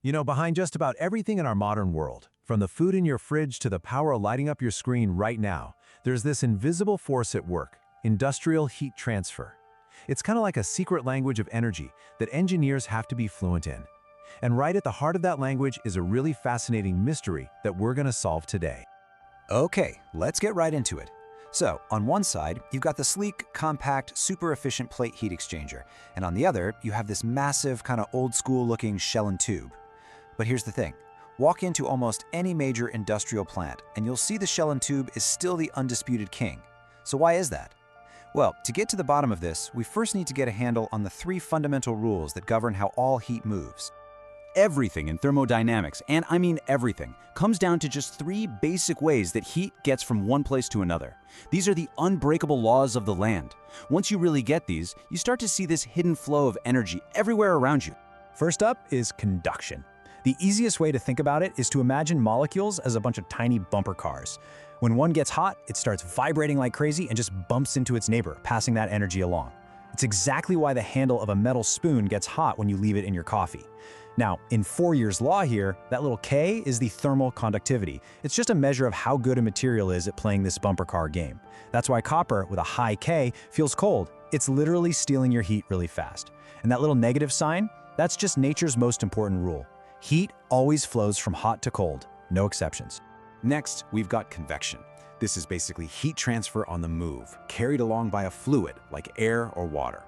Behind just about everything in our modern world, from the food in your fridge to the power lighting up your screen right now, there's this invisible force at work: industrial heat transfer. It's kind of like a secret language of energy that engineers have to be fluent in. And right at the heart of that language is a really fascinating mystery that we're going to solve today. Okay, let's get right into it. So, on one side, you've got the sleek, compact, super efficient plate heat exchanger, and on the other, you have this massive, kind of old-school looking shell and tube. But here's the thing. Walk into almost any major industrial plant, and you'll see the shell and tube is still the undisputed king. So why is that? Well, to get to the bottom of this, we first need to get a handle on the three fundamental rules that govern how all heat moves. Everything in thermodynamics, and I mean everything, comes down to just three basic ways that heat gets from one place to another. These are the unbreakable laws of the land. Once you really get these, you start to see this hidden flow of energy everywhere around you. First up is conduction. The easiest way to think about it is to imagine molecules as a bunch of tiny bumper cars. When one gets hot, it starts vibrating like crazy and just bumps into its neighbor, passing that energy along. It's exactly why the handle of a metal spoon gets hot when you leave it in your coffee. Now, in Fourier's law here, that little K is the thermal conductivity. It's just a measure of how good a material is at playing this bumper car game. That's why copper, with a high K, feels cold. It's literally stealing your heat really fast. And that little negative sign, that's just nature's most important rule. Heat always flows from hot to cold, no exceptions. Next, we've got convection. This is basically heat transfer on the move, carried along by a fluid like air or water.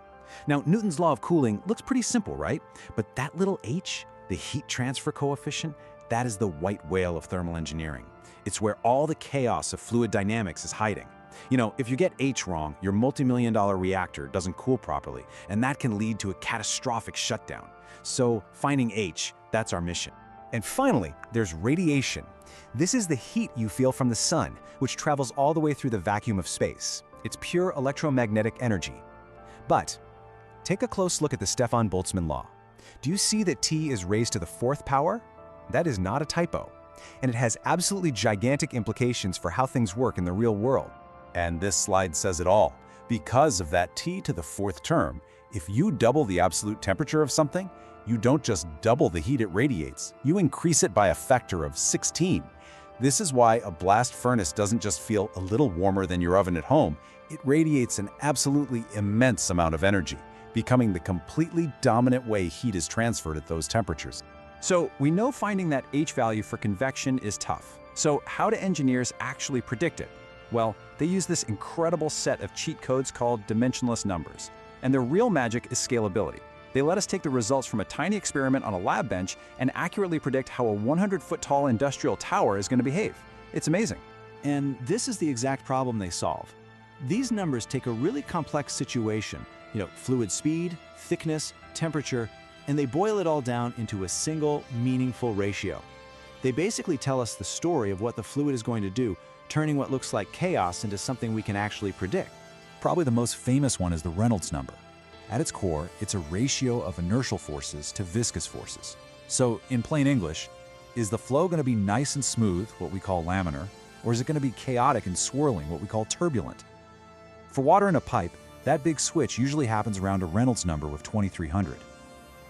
Now, Newton's law of cooling looks pretty simple, right? But that little h, the heat transfer coefficient, that is the white whale of thermal engineering. It's where all the chaos of fluid dynamics is hiding. If you get h wrong, your multi-million-dollar reactor doesn't cool properly, and that can lead to a catastrophic shutdown. So, finding h, that's our mission. And finally, there's radiation. This is the heat you feel from the sun, which travels all the way through the vacuum of space. It's pure electromagnetic energy. But take a close look at the Stefan Boltzmann law. Do you see that T is raised to the fourth power? That is not a typo. And it has absolutely gigantic implications for how things work in the real world. And this slide says it all. Because of that T to the fourth term, if you double the absolute temperature of something, you don't just double the heat it radiates, you increase it by a factor of 16. This is why a blast furnace doesn't just feel a little warmer than your oven at home, it radiates an absolutely immense amount of energy, becoming the completely dominant way heat is transferred at those temperatures. So we know finding that h value for convection is tough. So how do engineers actually predict it? Well, they use this incredible set of cheat codes called dimensionless numbers. And their real magic is scalability. They let us take the results from a tiny experiment on a lab bench and accurately predict how a 100-foot-tall industrial tower is going to behave. It's amazing. And this is the exact problem they solve. These numbers take a really complex situation, fluid speed, thickness, temperature, and they boil it all down into a single, meaningful ratio. They basically tell us the story of what the fluid is going to do, turning what looks like chaos into something we can actually predict. Probably the most famous one is the Reynolds number. At its core, it's a ratio of inertial forces to viscous forces. So, in plain English, is the flow going to be nice and smooth, what we call laminar, or is it going to be chaotic and swirling, what we call turbulent? For water in a pipe, that big switch usually happens around a Reynolds number with 2300.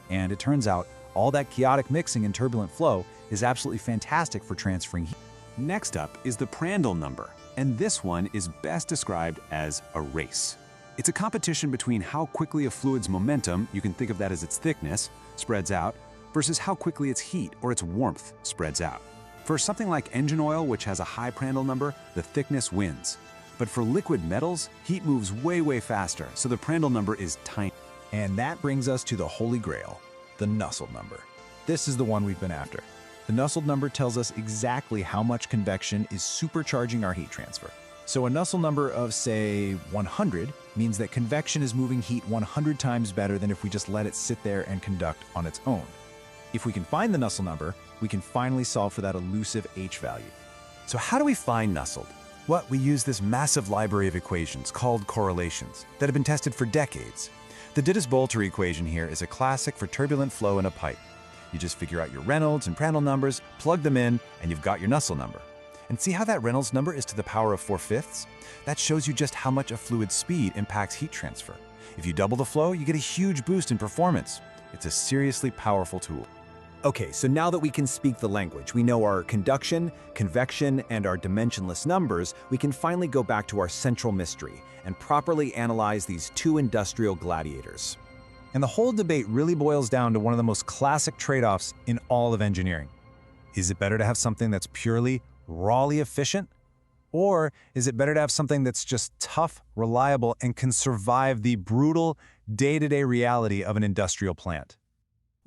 And it turns out, all that chaotic mixing and turbulent flow is absolutely fantastic for transferring heat. Next up is the Prandtl number, and this one is best described as a race. It's a competition between how quickly a fluid's momentum, you can think of that as its thickness, spreads out, versus how quickly its heat or its warmth spreads out. For something like engine oil, which has a high Prandtl number, the thickness wins. But for liquid metals, heat moves way, way faster, so the Prandtl number is tiny. And that brings us to the holy grail, the Nusselt number. This is the one we've been after. The Nusselt number tells us exactly how much convection is supercharging our heat transfer. So a Nusselt number of, say, 100 means that convection is moving heat 100 times better than if we just let it sit there and conduct on its own. If we can find the Nusselt number, we can finally solve for that elusive H value. So how do we find Nusselt? Well, we use this massive library of equations called correlations that have been tested for decades. The Dittus-Boelter equation here is a classic for turbulent flow in a pipe. You just figure out your Reynolds and Prandtl numbers, plug them in, and you've got your Nusselt number. And see how that Reynolds number is to the power of 4/5? That shows you just how much a fluid's speed impacts heat transfer. If you double the flow, you get a huge boost in performance. It's a seriously powerful tool. Okay, so now that we can speak the language, we know our conduction, convection, and our dimensionless numbers, we can finally go back to our central mystery and properly analyze these two industrial gladiators. And the whole debate really boils down to one of the most classic trade-offs in all of engineering. Is it better to have something that's purely, rawly efficient? Or is it better to have something that's just tough, reliable, and can survive the brutal, day-to-day reality of an industrial plant?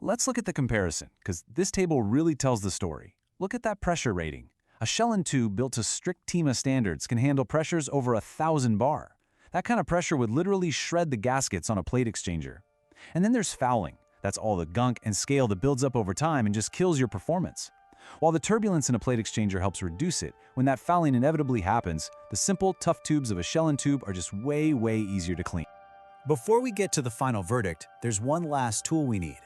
Let's look at the comparison, because this table really tells the story. Look at that pressure rating. A shell and tube built to strict TEMA standards can handle pressures over 1,000 bar. That kind of pressure would literally shred the gaskets on a plate exchanger. And then there's fouling. That's all the gunk and scale that builds up over time and just kills your performance. While the turbulence in a plate exchanger helps reduce it, when that fouling inevitably happens, the simple, tough tubes of a shell and tube are just way easier to clean. Before we get to the final verdict, there's one last tool we need.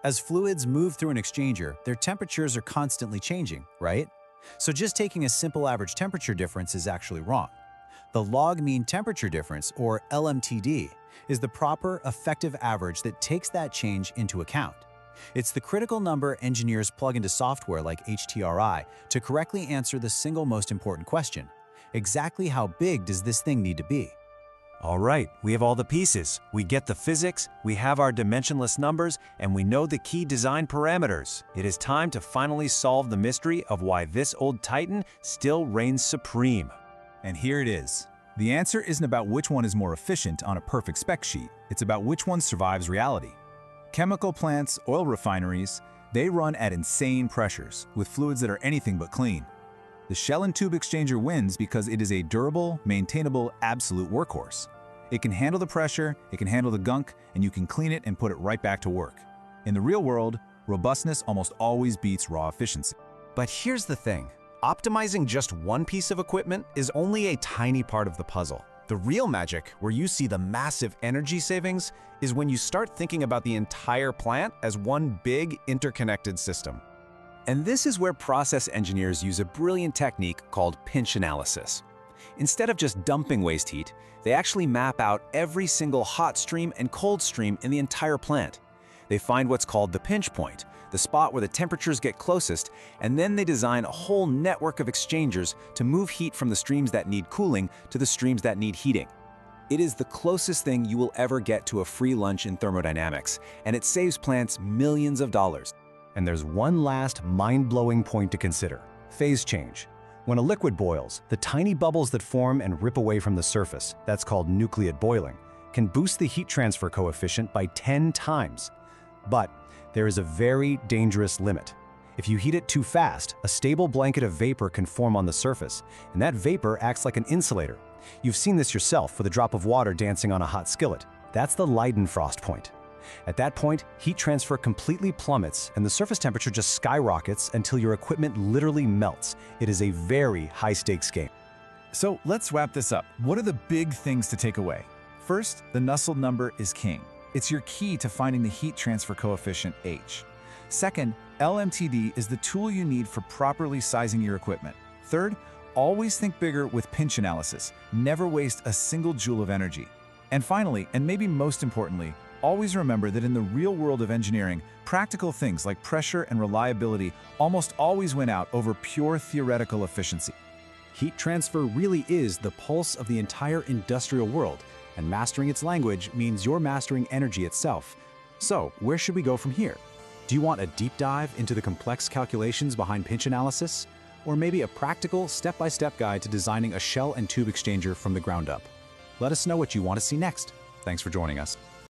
As fluids move through an exchanger, their temperatures are constantly changing, right? So just taking a simple average temperature difference is actually wrong. The log mean temperature difference, or LMTD, is the proper effective average that takes that change into account. It's the critical number engineers plug into software like HTRI to correctly answer the single most important question: exactly how big does this thing need to be? All right, we have all the pieces. We get the physics, we have our dimensionless numbers, and we know the key design parameters. It is time to finally solve the mystery of why this old titan still reigns supreme. And here it is. The answer isn't about which one is more efficient on a perfect spec sheet. It's about which one survives reality. Chemical plants, oil refineries, they run at insane pressures with fluids that are anything but clean. The shell and tube exchanger wins because it is a durable, maintainable, absolute workhorse. It can handle the pressure, it can handle the gunk, and you can clean it and put it right back to work. In the real world, robustness almost always beats raw efficiency. But here's the thing. Optimizing just one piece of equipment is only a tiny part of the puzzle. The real magic, where you see the massive energy savings, is when you start thinking about the entire plant as one big interconnected system. And this is where process engineers use a brilliant technique called pinch analysis. Instead of just dumping waste heat, they actually map out every single hot stream and cold stream in the entire plant. They find what's called the pinch point, the spot where the temperatures get closest, and then they design a whole network of exchangers to move heat from the streams that need cooling to the streams that need heating. It is the closest thing you will ever get to a free lunch in thermodynamics, and it saves plants millions of dollars. And there's one last mind-blowing point to consider: phase change. When a liquid boils, the tiny bubbles that form and rip away from the surface, that's called nucleate boiling, can boost the heat transfer coefficient by 10 times. But there is a very dangerous limit. If you heat it too fast, a stable blanket of vapor can form on the surface, and that vapor acts like an insulator. You've seen this yourself with a drop of water dancing on a hot skillet. That's the Leidenfrost point. At that point, heat transfer completely plummets and the surface temperature just skyrockets until your equipment literally melts. It is a very high-stakes game. So let's wrap this up. What are the big things to take away? First, the Nusselt number is king. It's your key to finding the heat transfer coefficient H. Second, LMTD is the tool you need for properly sizing your equipment. Third, always think bigger with pinch analysis. Never waste a single joule of energy. And finally, and maybe most importantly, always remember that in the real world of engineering, practical things like pressure and reliability almost always win out over pure theoretical efficiency. Heat transfer really is the pulse of the entire industrial world, and mastering its language means you're mastering energy itself. So, where should we go from here? Do you want a deep dive into the complex calculations behind pinch analysis? Or maybe a practical, step-by-step guide to designing a shell and tube exchanger from the ground up? Let us know what you want to see next. Thanks for joining us.